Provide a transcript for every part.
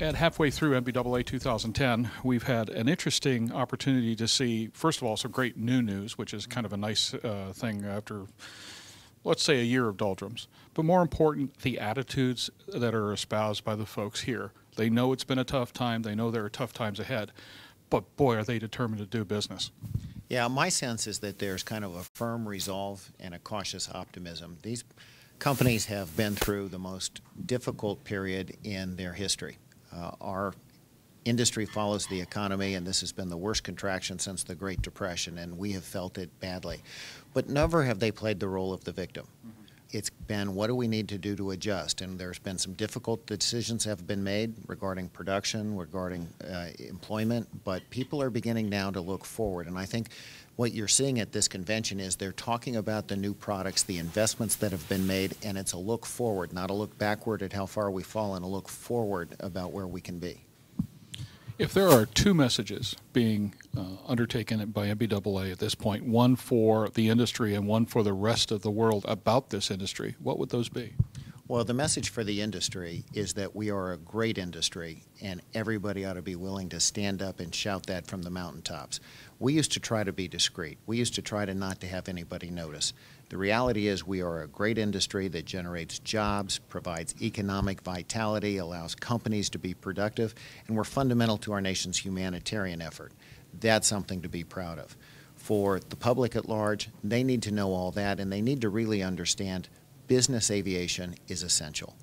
At halfway through NBAA 2010, we've had an interesting opportunity to see, first of all, some great new news, which is kind of a nice thing after, let's say, a year of doldrums. But more important, the attitudes that are espoused by the folks here. They know it's been a tough time. They know there are tough times ahead. But boy, are they determined to do business. Yeah, my sense is that there's kind of a firm resolve and a cautious optimism. These companies have been through the most difficult period in their history. Our industry follows the economy, and this has been the worst contraction since the Great Depression, and we have felt it badly. But never have they played the role of the victim. It's been, what do we need to do to adjust? And there's been some difficult decisions have been made regarding production, regarding employment, but people are beginning now to look forward. And I think what you're seeing at this convention is they're talking about the new products, the investments that have been made, and it's a look forward, not a look backward at how far we've fallen, a look forward about where we can be. If there are two messages being undertaken by NBAA at this point, one for the industry and one for the rest of the world about this industry, what would those be? Well, the message for the industry is that we are a great industry, and everybody ought to be willing to stand up and shout that from the mountaintops. We used to try to be discreet. We used to try to not to have anybody notice. The reality is we are a great industry that generates jobs, provides economic vitality, allows companies to be productive, and we're fundamental to our nation's humanitarian effort. That's something to be proud of. For the public at large, they need to know all that, and they need to really understand business aviation is essential.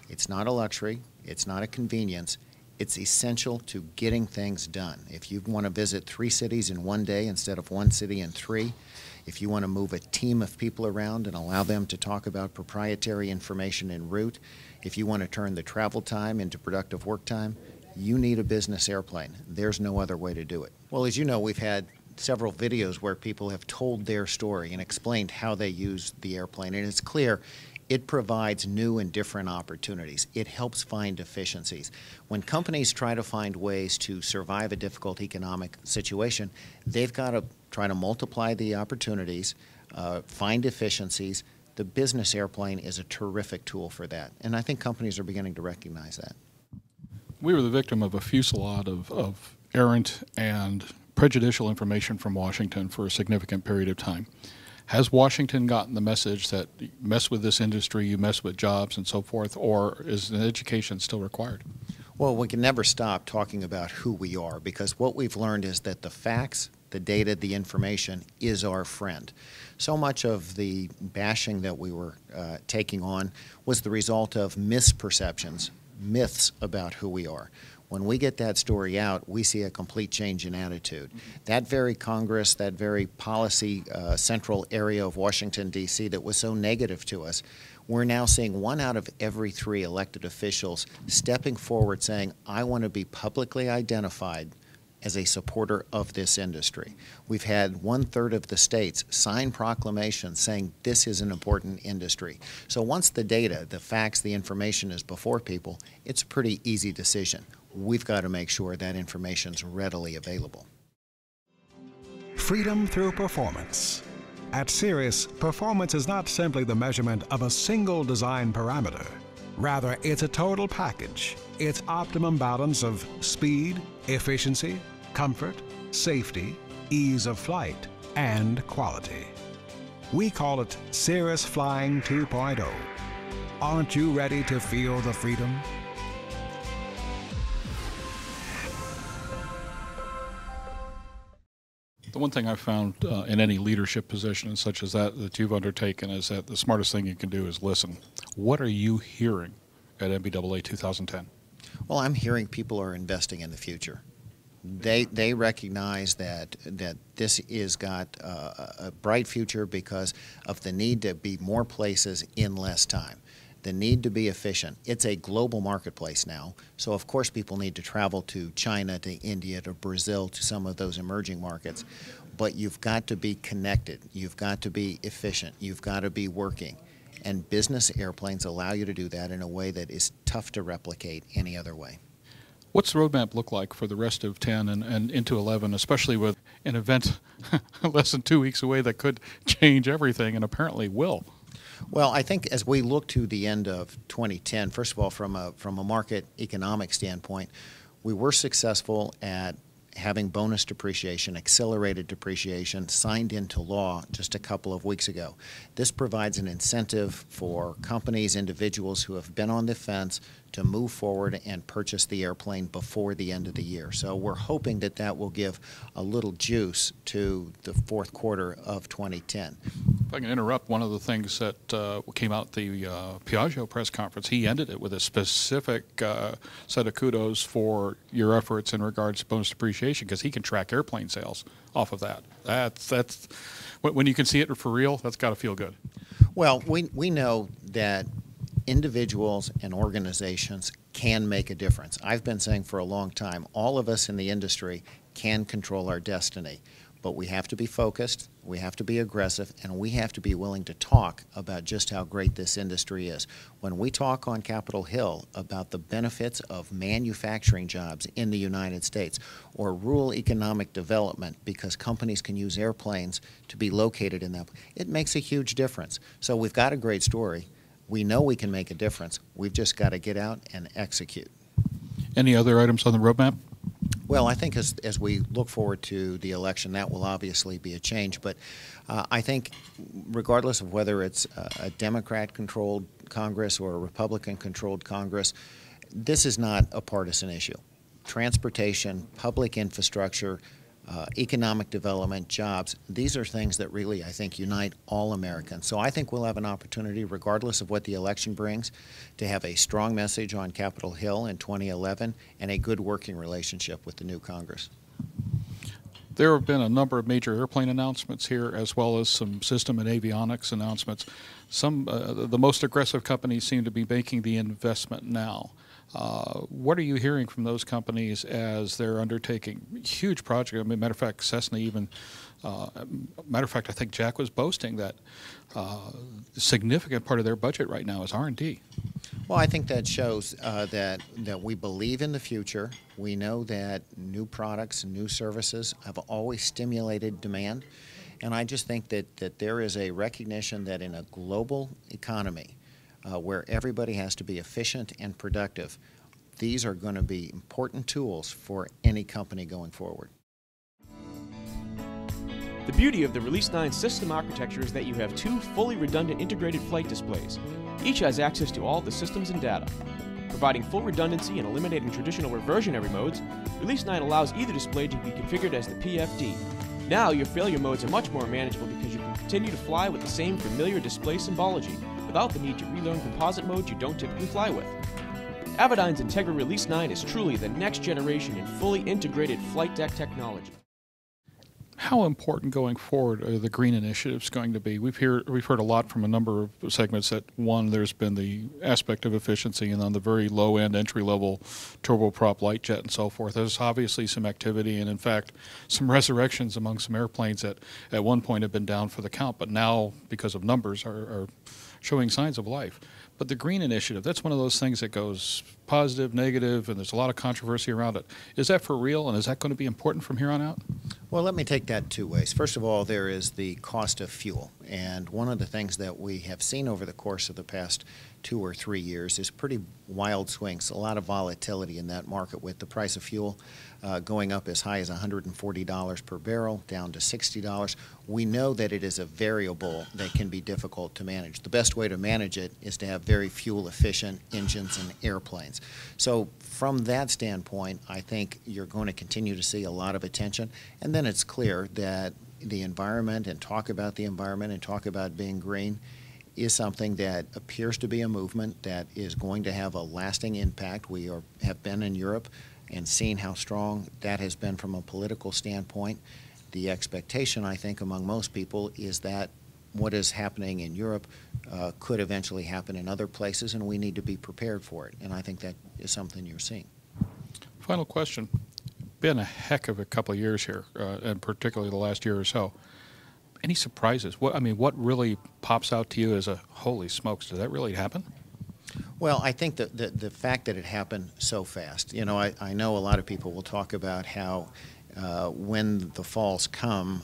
It's not a luxury. It's not a convenience. It's essential to getting things done. If you want to visit 3 cities in one day instead of 1 city in 3, if you want to move a team of people around and allow them to talk about proprietary information en route, if you want to turn the travel time into productive work time, you need a business airplane. There's no other way to do it. Well, as you know, we've had several videos where people have told their story and explained how they use the airplane, and it's clear it provides new and different opportunities. It helps find efficiencies. When companies try to find ways to survive a difficult economic situation, they've got to try to multiply the opportunities, find efficiencies. The business airplane is a terrific tool for that, and I think companies are beginning to recognize that. We were the victim of a fusillade of errant and prejudicial information from Washington for a significant period of time. Has Washington gotten the message that you mess with this industry, you mess with jobs and so forth, or is an education still required? Well, we can never stop talking about who we are, because what we've learned is that the facts, the data, the information is our friend. So much of the bashing that we were taking on was the result of misperceptions, myths about who we are. When we get that story out, we see a complete change in attitude. That very Congress, that very policy central area of Washington, D.C. that was so negative to us, we're now seeing 1 out of every 3 elected officials stepping forward saying, I want to be publicly identified as a supporter of this industry. We've had 1/3 of the states sign proclamations saying this is an important industry. So once the data, the facts, the information is before people, it's a pretty easy decision. We've got to make sure that information's readily available. Freedom through performance. At Cirrus, performance is not simply the measurement of a single design parameter. Rather, it's a total package. It's optimum balance of speed, efficiency, comfort, safety, ease of flight, and quality. We call it Cirrus Flying 2.0. Aren't you ready to feel the freedom? The one thing I've found in any leadership position such as that you've undertaken is that the smartest thing you can do is listen. What are you hearing at NBAA 2010? Well, I'm hearing people are investing in the future. They recognize that this is got a bright future because of the need to be more places in less time. The need to be efficient. It's a global marketplace now, so of course people need to travel to China, to India, to Brazil, to some of those emerging markets. But you've got to be connected. You've got to be efficient. You've got to be working. And business airplanes allow you to do that in a way that is tough to replicate any other way. What's the roadmap look like for the rest of 10 and into 11, especially with an event less than 2 weeks away that could change everything and apparently will? Well, I think as we look to the end of 2010, first of all, from a market economic standpoint, we were successful at having bonus depreciation, accelerated depreciation, signed into law just a couple of weeks ago. This provides an incentive for companies, individuals who have been on the fence to move forward and purchase the airplane before the end of the year. So we're hoping that that will give a little juice to the fourth quarter of 2010. If I can interrupt, one of the things that came out at the Piaggio press conference, he ended it with a specific set of kudos for your efforts in regards to bonus depreciation, because he can track airplane sales off of that. That's when you can see it for real, that's got to feel good. Well, we know that individuals and organizations can make a difference. I've been saying for a long time, all of us in the industry can control our destiny, but we have to be focused, we have to be aggressive, and we have to be willing to talk about just how great this industry is. When we talk on Capitol Hill about the benefits of manufacturing jobs in the United States or rural economic development because companies can use airplanes to be located in them, it makes a huge difference. So we've got a great story. We know we can make a difference. We've just got to get out and execute. Any other items on the roadmap? Well, I think as we look forward to the election, that will obviously be a change. But I think regardless of whether it's a Democrat-controlled Congress or a Republican-controlled Congress, this is not a partisan issue. Transportation, public infrastructure, economic development, jobs, these are things that really, I think, unite all Americans. So I think we'll have an opportunity, regardless of what the election brings, to have a strong message on Capitol Hill in 2011 and a good working relationship with the new Congress. There have been a number of major airplane announcements here, as well as some system and avionics announcements. Some, the most aggressive companies seem to be making the investment now. What are you hearing from those companies as they're undertaking huge projects? I mean, matter of fact, Cessna even, matter of fact, I think Jack was boasting that a significant part of their budget right now is R&D. Well, I think that shows that we believe in the future. We know that new products and new services have always stimulated demand. And I just think that there is a recognition that in a global economy, where everybody has to be efficient and productive, these are going to be important tools for any company going forward. The beauty of the Release 9 system architecture is that you have two fully redundant integrated flight displays. Each has access to all the systems and data. Providing full redundancy and eliminating traditional reversionary modes, Release 9 allows either display to be configured as the PFD. Now your failure modes are much more manageable because you can continue to fly with the same familiar display symbology without the need to relearn composite modes you don't typically fly with. Avidyne's Integra Release 9 is truly the next generation in fully integrated flight deck technology. How important going forward are the green initiatives going to be? We've heard a lot from a number of segments that, one, there's been the aspect of efficiency, and on the very low end, entry-level turboprop light jet and so forth, there's obviously some activity and, in fact, some resurrections among some airplanes that at one point have been down for the count, but now, because of numbers, are showing signs of life. But the green initiative, that's one of those things that goes positive, negative, and there's a lot of controversy around it. Is that for real, and is that going to be important from here on out? Well, let me take that two ways. First of all, there is the cost of fuel. And one of the things that we have seen over the course of the past 2 or 3 years is pretty wild swings, a lot of volatility in that market, with the price of fuel going up as high as $140 per barrel, down to $60. We know that it is a variable that can be difficult to manage. The best way to manage it is to have very fuel-efficient engines and airplanes. So from that standpoint, I think you're going to continue to see a lot of attention. And then it's clear that the environment, and talk about the environment and talk about being green, is something that appears to be a movement that is going to have a lasting impact. We have been in Europe and seen how strong that has been from a political standpoint. The expectation, I think, among most people is that what is happening in Europe could eventually happen in other places, and we need to be prepared for it. And I think that is something you're seeing. Final question. Been a heck of a couple of years here, and particularly the last year or so. Any surprises? What really pops out to you as a, holy smokes, did that really happen? Well, I think that the fact that it happened so fast, I know a lot of people will talk about how when the falls come,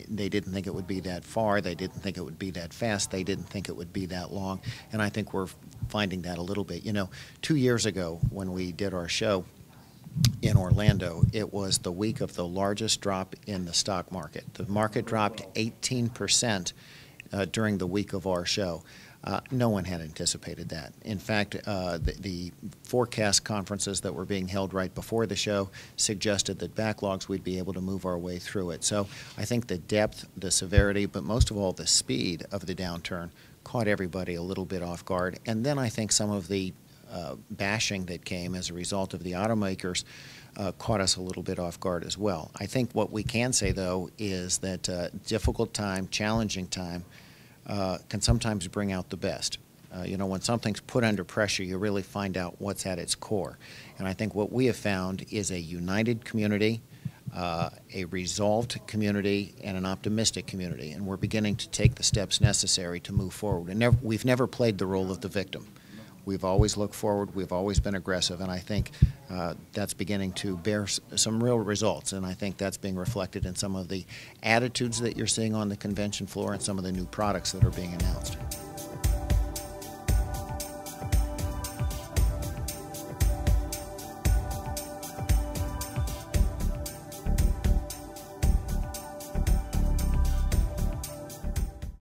they didn't think it would be that far. They didn't think it would be that fast. They didn't think it would be that long. And I think we're finding that a little bit. You know, 2 years ago when we did our show in Orlando, it was the week of the largest drop in the stock market. The market dropped 18% during the week of our show. No one had anticipated that. In fact, the forecast conferences that were being held right before the show suggested that backlogs, we'd be able to move our way through it. So I think the depth, the severity, but most of all the speed of the downturn caught everybody a little bit off guard. And then I think some of the bashing that came as a result of the automakers caught us a little bit off guard as well. I think what we can say, though, is that difficult time, challenging time, can sometimes bring out the best. You know, when something's put under pressure, you really find out what's at its core. And I think what we have found is a united community, a resolved community, and an optimistic community. And we're beginning to take the steps necessary to move forward. And we've never played the role of the victim. We've always looked forward. We've always been aggressive. And I think that's beginning to bear some real results. And I think that's being reflected in some of the attitudes that you're seeing on the convention floor and some of the new products that are being announced.